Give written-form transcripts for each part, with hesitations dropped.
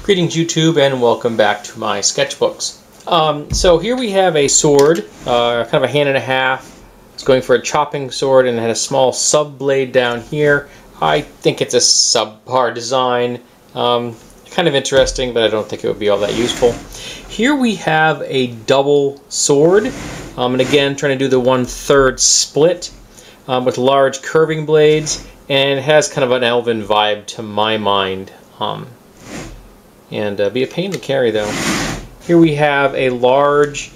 Greetings YouTube and welcome back to my sketchbooks. So here we have a sword, kind of a hand and a half. It's going for a chopping sword and it had a small sub blade down here. I think it's a subpar design. Kind of interesting, but I don't think it would be all that useful. Here we have a double sword, and again trying to do the 1/3 split with large curving blades, and it has kind of an elven vibe to my mind. And be a pain to carry though. Here we have a large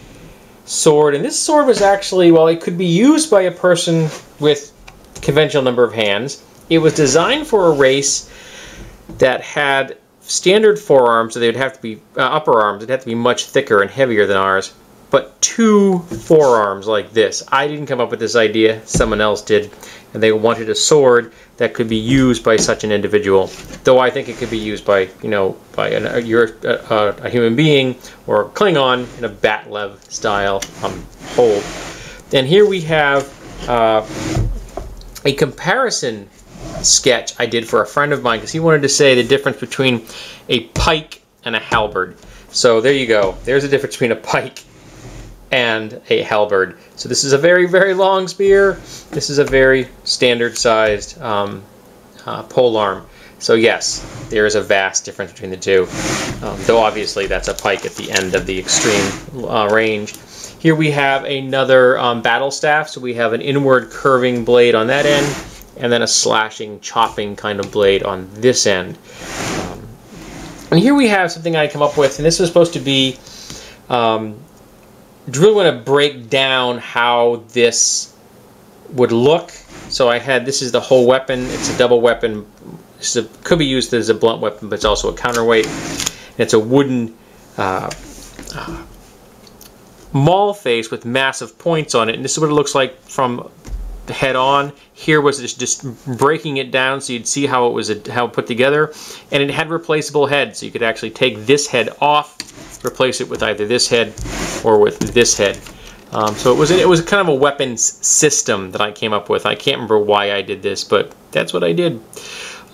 sword, and this sword was actually, well, it could be used by a person with a conventional number of hands. It was designed for a race that had standard forearms, so they would have to be upper arms. They'd have to be much thicker and heavier than ours, but 2 forearms like this. I didn't come up with this idea, someone else did, and they wanted a sword that could be used by such an individual. Though I think it could be used by, you know, by a human being or a Klingon in a Batlev style hold. And here we have a comparison sketch I did for a friend of mine because he wanted to say the difference between a pike and a halberd. So there you go. There's a difference between a pike and a halberd. So this is a very, very long spear. This is a very standard sized polearm. So yes, there is a vast difference between the two. Though obviously that's a pike at the end of the extreme range. Here we have another battle staff. So we have an inward curving blade on that end, and then a slashing, chopping kind of blade on this end. And here we have something I come up with, and this was supposed to be really want to break down how this would look. So I had, this is the whole weapon. It's a double weapon. Could be used as a blunt weapon, but it's also a counterweight. And it's a wooden maul face with massive points on it. And this is what it looks like from the head on. Here was just breaking it down so you'd see how it was put together. And it had replaceable heads, so you could actually take this head off, replace it with either this head or with this head. So it was kind of a weapons system that I came up with. I can't remember why I did this, but that's what I did.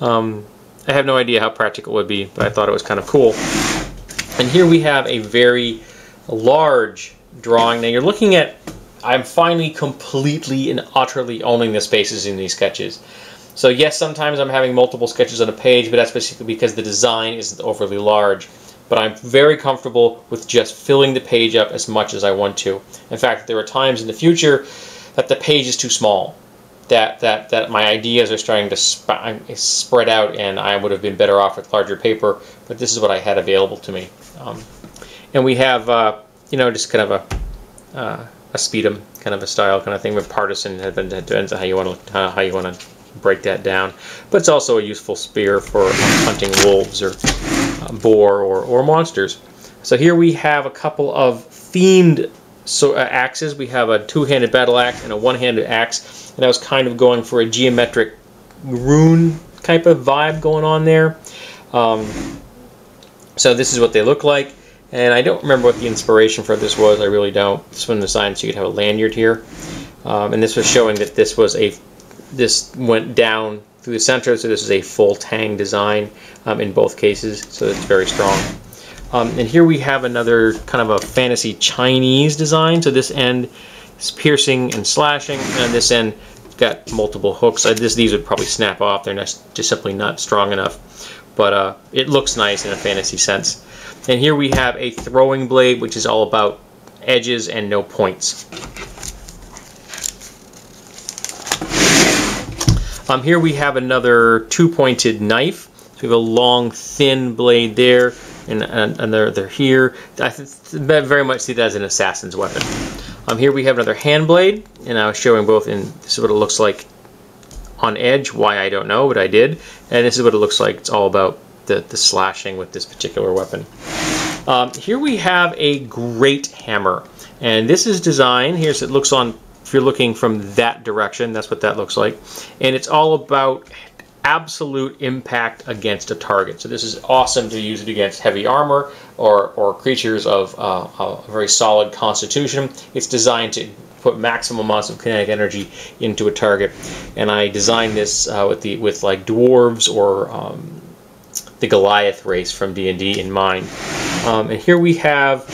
I have no idea how practical it would be, but I thought it was kind of cool. And here we have a very large drawing. Now you're looking at, I'm finally completely and utterly owning the spaces in these sketches. So yes, sometimes I'm having multiple sketches on a page, but that's basically because the design isn't overly large. But I'm very comfortable with just filling the page up as much as I want to. In fact, there are times in the future that the page is too small, that my ideas are starting to spread out, and I would have been better off with larger paper, but this is what I had available to me. And we have, you know, just kind of a speedum kind of a style kind of thing with partisan. It depends on how you want to break that down. But it's also a useful spear for hunting wolves or boar or monsters. So here we have a couple of themed axes. We have a 2-handed battle axe and a 1-handed axe, and I was kind of going for a geometric rune type of vibe going on there. So this is what they look like, and I don't remember what the inspiration for this was. I really don't. This one designed so you could have a lanyard here, and this was showing that this went down through the center, so this is a full tang design in both cases, so it's very strong. And here we have another kind of a fantasy Chinese design. So this end is piercing and slashing, and this end got multiple hooks. These would probably snap off. They're just simply not strong enough. But it looks nice in a fantasy sense. And here we have a throwing blade, which is all about edges and no points. Here we have another 2-pointed knife. So we have a long, thin blade there, and they're here. I very much see that as an assassin's weapon. Here we have another hand blade, and I was showing both in, this is what it looks like on edge. Why, I don't know, but I did. And this is what it looks like. It's all about the slashing with this particular weapon. Here we have a great hammer, and this is designed, here's it looks on, if you're looking from that direction, that's what that looks like. And it's all about absolute impact against a target. So this is awesome to use it against heavy armor or creatures of a very solid constitution. It's designed to put maximum amounts of kinetic energy into a target. And I designed this with like dwarves or the Goliath race from D&D in mind. And here we have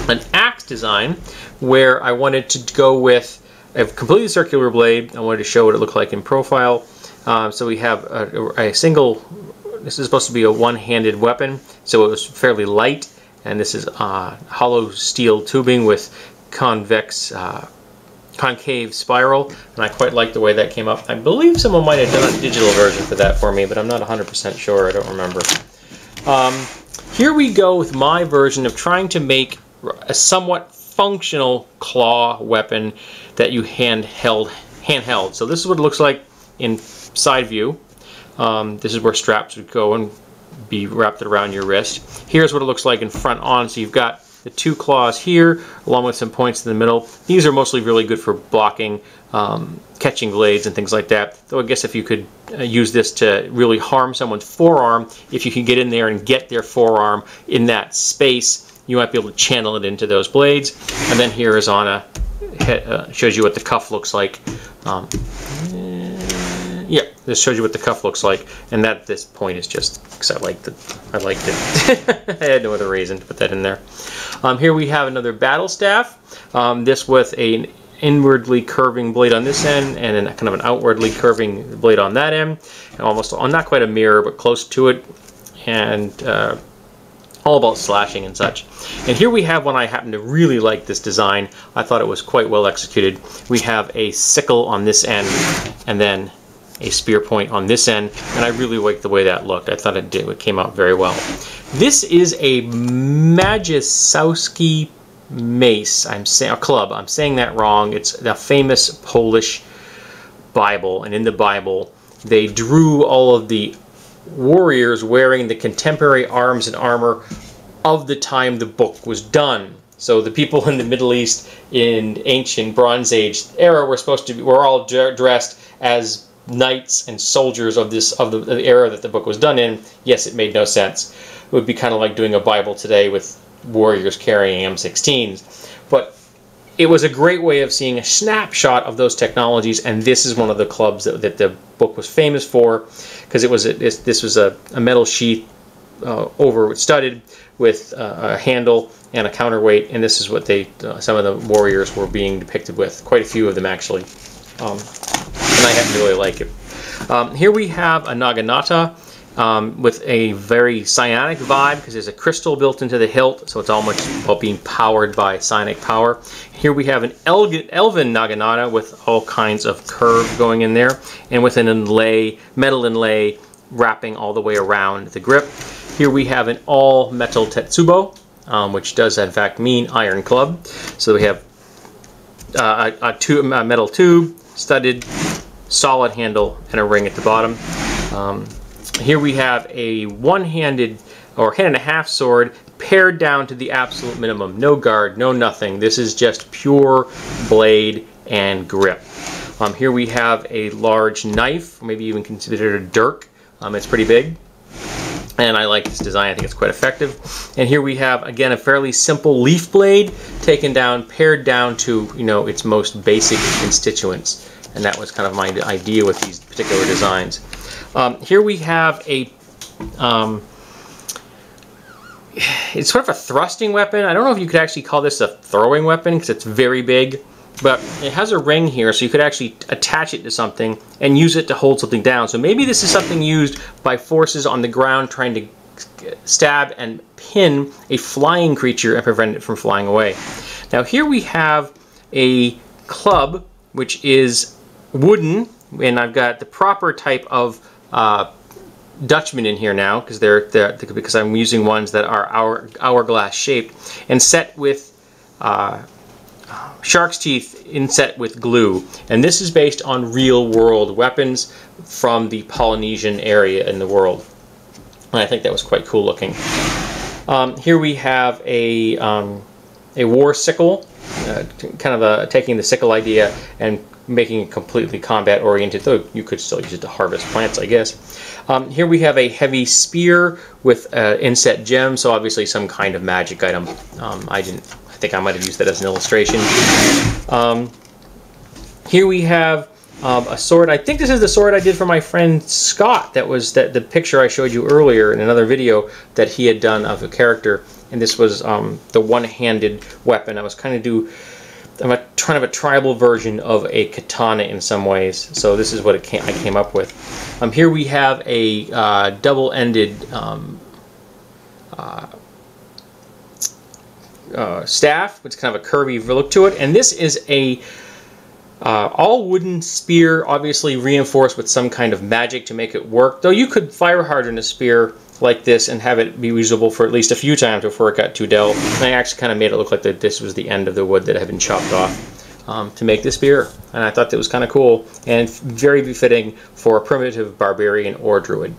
an axe design where I wanted to go with a completely circular blade. I wanted to show what it looked like in profile. So we have a single, this is supposed to be a one-handed weapon, so it was fairly light, and this is hollow steel tubing with concave spiral, and I quite like the way that came up. I believe someone might have done a digital version for that for me, but I'm not 100% sure, I don't remember. Here we go with my version of trying to make a somewhat functional claw weapon that you handheld. So this is what it looks like in side view. This is where straps would go and be wrapped around your wrist. Here's what it looks like in front on. So you've got the two claws here, along with some points in the middle. These are mostly really good for blocking, catching blades and things like that. Though I guess if you could use this to really harm someone's forearm, if you can get in there and get their forearm in that space, you might be able to channel it into those blades. And then here is on a shows you what the cuff looks like. Yeah, this shows you what the cuff looks like, and that this point is just because I liked it. I had no other reason to put that in there. Here we have another battle staff. This with an inwardly curving blade on this end, and then kind of an outwardly curving blade on that end. And almost, not quite a mirror, but close to it, and all about slashing and such. And here we have one I happen to really like this design. I thought it was quite well executed. We have a sickle on this end, and then a spear point on this end, and I really liked the way that looked. I thought it came out very well. This is a Majestowski mace. A club. I'm saying that wrong. It's the famous Polish Bible, and in the Bible they drew all of the warriors wearing the contemporary arms and armor of the time the book was done. So the people in the Middle East in ancient Bronze Age era were all dressed as knights and soldiers of the era that the book was done in. Yes, it made no sense. It would be kind of like doing a Bible today with warriors carrying M16s. But it was a great way of seeing a snapshot of those technologies, and this is one of the clubs that the book was famous for, because this was a metal sheath studded with a handle and a counterweight, and this is what some of the warriors were being depicted with. Quite a few of them, actually. And I happen to really like it. Here we have a Naginata with a very psionic vibe, because there's a crystal built into the hilt, so it's almost about being powered by psionic power. Here we have an elven Naginata with all kinds of curve going in there, and with an metal inlay wrapping all the way around the grip. Here we have an all-metal Tetsubo, which does in fact mean iron club. So we have a metal tube, studded, solid handle, and a ring at the bottom. Here we have a one-handed or hand-and-a-half sword pared down to the absolute minimum. No guard, no nothing. This is just pure blade and grip. Here we have a large knife, maybe even considered a dirk. It's pretty big, and I like this design. I think it's quite effective. And here we have, again, a fairly simple leaf blade taken down, pared down to, its most basic constituents. And that was kind of my idea with these particular designs. Here we have it's sort of a thrusting weapon. I don't know if you could actually call this a throwing weapon, because it's very big, but it has a ring here, so you could actually attach it to something and use it to hold something down. So maybe this is something used by forces on the ground trying to stab and pin a flying creature and prevent it from flying away. Now here we have a club, which is wooden, and I've got the proper type of Dutchman in here now, because I'm using ones that are hourglass shaped, and set with shark's teeth inset with glue. And this is based on real world weapons from the Polynesian area in the world. And I think that was quite cool looking. Here we have a war sickle, kind of taking the sickle idea and making it completely combat oriented, though you could still use it to harvest plants, I guess. Here we have a heavy spear with inset gem, so obviously some kind of magic item. I think I might have used that as an illustration. Here we have a sword. I think this is the sword I did for my friend Scott. That was the picture I showed you earlier in another video that he had done of a character. And this was the one-handed weapon. I was kind of I'm kind of a tribal version of a katana in some ways. So this is what I came up with. Here we have a double-ended staff, which is kind of a curvy look to it. And this is a all wooden spear, obviously reinforced with some kind of magic to make it work. Though you could fire harden a spear like this and have it be usable for at least a few times before it got too dull. And I actually kind of made it look like that this was the end of the wood that had been chopped off to make the spear. And I thought that was kind of cool and very befitting for a primitive barbarian or druid.